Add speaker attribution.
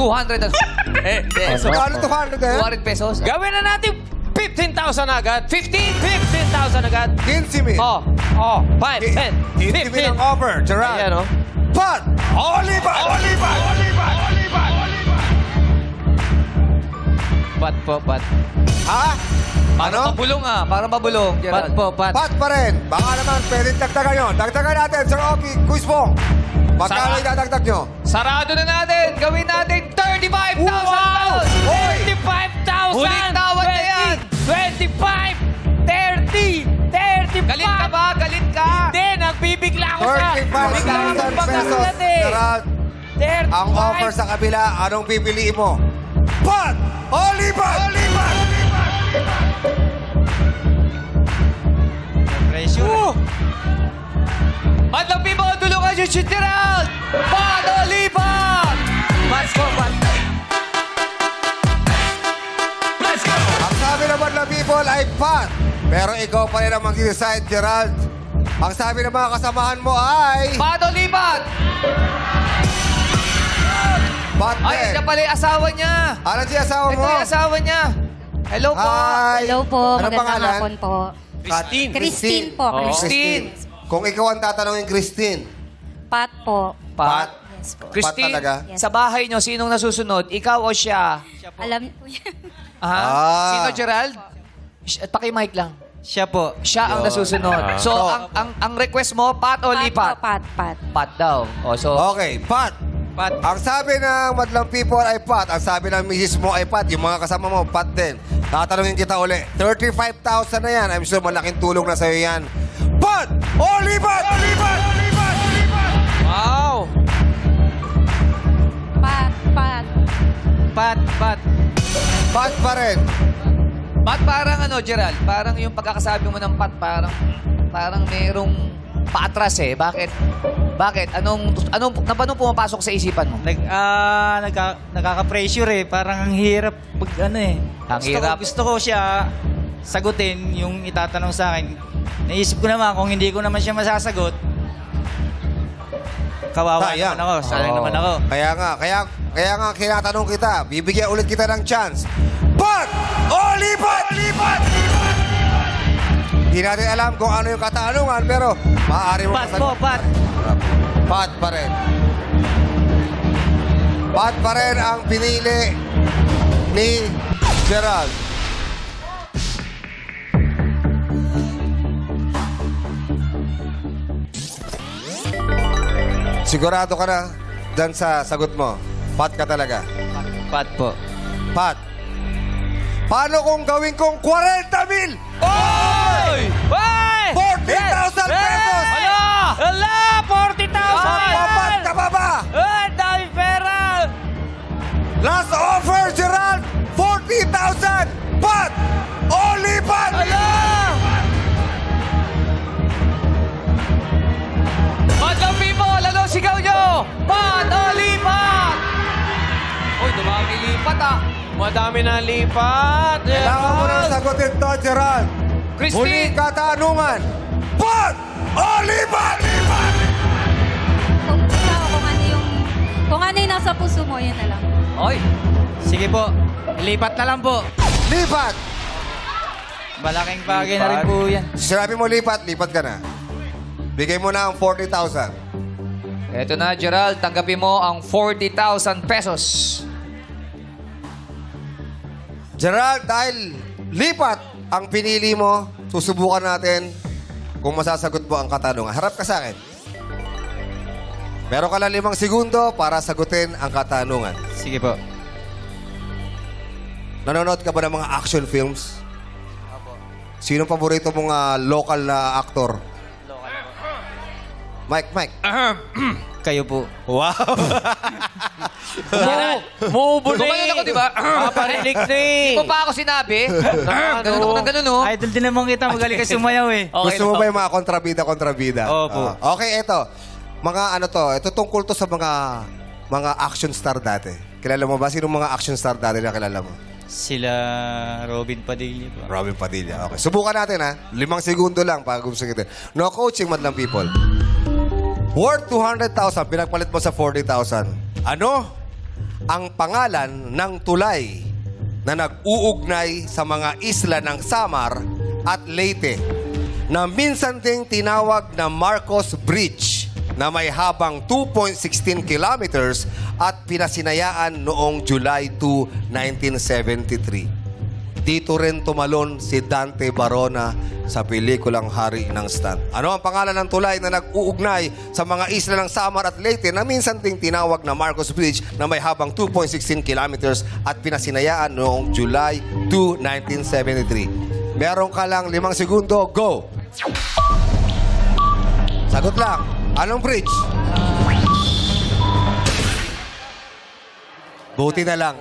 Speaker 1: 200 and... pesos.
Speaker 2: Ano 200 na yan?
Speaker 1: 200 pesos.
Speaker 3: Gawin na natin 15,000 agad.
Speaker 1: 15!
Speaker 3: 15,000 agad.
Speaker 2: 15 mil.
Speaker 3: Oh, 5, 10,
Speaker 2: 15 mil ang offer, Gerald.
Speaker 3: Ayan, oh.
Speaker 2: Pat! Olipan!
Speaker 3: Pat po, pat.
Speaker 2: Ha?
Speaker 1: Parang
Speaker 2: Ano?
Speaker 1: mabulong Parang mabulong,
Speaker 3: Pat
Speaker 1: Gerald.
Speaker 3: po, pat.
Speaker 2: Pat pa rin. Baka naman, pwedeng dagdagan nyo. Dagdagan natin, Sir Oki, Quiz Bong. Magkano
Speaker 1: Sarap.
Speaker 2: idadagdag nyo?
Speaker 1: Sarado na natin. Gawin natin 35,000
Speaker 2: Wow!
Speaker 1: pounds.
Speaker 2: Hoy!
Speaker 3: 25,000!
Speaker 1: Huling tawad na yan.
Speaker 3: 25! 30! 35!
Speaker 1: Galit ka ba? Galit ka?
Speaker 3: Hindi, nagbibigla ako sa...
Speaker 2: 35,000 pesos. Gerald,
Speaker 3: 35!
Speaker 2: ang offer sa kabila, anong pipiliin mo? Pat! Olipan!
Speaker 3: Pressure.
Speaker 1: Madlang people, tulungan si Gerald! Padolipan! Mas ko, pat. Let's go!
Speaker 2: Ang sabi naman ng people ay Pat. Pero ikaw pa rin ang mag-decide, Gerald. Ang sabi ng mga kasamahan mo ay...
Speaker 1: Padolipan!
Speaker 2: Pat
Speaker 1: Ay,
Speaker 2: din.
Speaker 1: siya pala yung asawa niya.
Speaker 2: Ano siya asawa
Speaker 1: Ito
Speaker 2: mo?
Speaker 1: yung asawa niya. Hello po.
Speaker 2: Hi.
Speaker 4: Hello po,
Speaker 2: Ano
Speaker 4: magandang
Speaker 2: pangalan?
Speaker 4: hapon po.
Speaker 3: Christine.
Speaker 4: Christine po,
Speaker 3: Oh.
Speaker 4: Christine.
Speaker 2: Kung ikaw ang tatanungin, Christine.
Speaker 4: Pat po.
Speaker 2: Pat.
Speaker 4: Yes po.
Speaker 1: Christine,
Speaker 2: Pat talaga?
Speaker 4: Yes.
Speaker 1: sa bahay niyo, sinong nasusunod? Ikaw o siya?
Speaker 4: Alam niyo po yan.
Speaker 2: Ah.
Speaker 1: Sino, Gerald? Paki-mic lang.
Speaker 3: Siya po.
Speaker 1: Siya ang nasusunod. So,
Speaker 2: So,
Speaker 1: ang request mo, Pat o lipat?
Speaker 4: Pat.
Speaker 1: Pat daw. O, so,
Speaker 2: Okay, Pat.
Speaker 3: Pat.
Speaker 2: Ang sabi ng madlang people ay Pat. Ang sabi ng misis mo ay Pat. Yung mga kasama mo, Pat din. Tatanungin kita uli. 35,000 na yan. I'm sure malaking tulong na sa'yo yan. Pat! Olipan!
Speaker 3: Wow!
Speaker 4: Pat.
Speaker 3: Pat.
Speaker 2: Pat pa rin.
Speaker 1: Pat parang ano, Gerald? Parang yung pagkakasabi mo ng Pat, parang merong paatras eh. Bakit? Anong pumapasok sa isipan mo?
Speaker 5: Nakaka-pressure eh. Parang ang hirap pag ano eh.
Speaker 1: Ang hirap.
Speaker 5: Gusto ko siya sagutin yung itatanong sa akin. Naisip ko naman kung hindi ko naman siya masasagot, kawawa
Speaker 2: Sayang.
Speaker 5: naman ako. Sayang naman ako.
Speaker 2: Kaya nga kinatanong kita. Bibigyan ulit kita ng chance. Pat! Olipan! Hindi natin alam kung ano yung katanungan, pero maaari mo
Speaker 5: Pat po, Pat.
Speaker 2: Pat pa rin. Pat pa rin ang pinili ni Gerald. Sigurado ka na dyan sa sagot mo. Pat ka talaga.
Speaker 5: Pat po.
Speaker 2: Pat. Paano kung gawin kong 40 mil?
Speaker 3: Oy! Oy!
Speaker 2: 40,000 pesos!
Speaker 3: Ala! Ala! 40,000!
Speaker 2: Papat ka pa ba?
Speaker 3: Ay, dami pera!
Speaker 2: Last offer, Gerald! 40,000! Pat! Olipan!
Speaker 3: Ala! Madlang people, ano sigaw nyo? Pat o lipat!
Speaker 1: Uy, dumami lipat
Speaker 3: Madami na lipat.
Speaker 2: Kailangan mo na sagutin to, Gerald. Huling
Speaker 1: Christine!
Speaker 2: katanungan. Pat! Olipan!
Speaker 4: Kung ano yung nasa puso mo, yun na lang.
Speaker 1: Oy,
Speaker 5: Sige po. Lipat na lang po.
Speaker 2: Lipat!
Speaker 5: Malaking bagay na rin po yan.
Speaker 2: Sinabi mo lipat, lipat ka na. Bigay mo na ang 40,000.
Speaker 1: eto na, Gerald. Tanggapin mo ang 40,000 pesos.
Speaker 2: Gerald, dahil lipat ang pinili mo, susubukan natin kung masasagot mo ang katanungan. Harap ka sa akin. Meron ka lang 5 segundo para sagutin ang katanungan.
Speaker 5: Sige po.
Speaker 2: Nanonood ka ba ng mga action films? Sino paborito mong local na aktor? Mike.
Speaker 5: Kayo po.
Speaker 2: Wow!
Speaker 3: Mubuli.
Speaker 1: Gumanon ako, di ba?
Speaker 3: Paparinig na
Speaker 1: Hindi
Speaker 3: eh.
Speaker 1: mo pa ako sinabi. Ganun ako ng ganun, no?
Speaker 5: Idol din naman kita. Magaling ka sumayaw eh.
Speaker 2: Gusto mo ba yung mga kontrabida?
Speaker 5: Opo.
Speaker 2: Okay, ito. Ito tungkol to sa mga action star dati. Kilala mo ba? Sino mga action star dati na kilala mo?
Speaker 5: Sila Robin Padilla po.
Speaker 2: Robin Padilla. Okay. Subukan natin, ha? 5 segundo lang para gusto kita. No coaching, madlang people. Worth 200,000, pinagpalit mo sa 40,000. Ano ang pangalan ng tulay na nag-uugnay sa mga isla ng Samar at Leyte na minsan ding tinawag na Marcos Bridge na may habang 2.16 kilometers at pinasinayaan noong July 2, 1973. Dito rin tumalon si Dante Barona sa pelikulang Hari ng Stunt. Ano ang pangalan ng tulay na nag-uugnay sa mga isla ng Samar at Leyte na minsan ding tinawag na Marcos Bridge na may habang 2.16 kilometers at pinasinayaan noong July 2, 1973? Meron ka lang 5 segundo. Go! Sagot lang. Anong bridge? Buti na lang.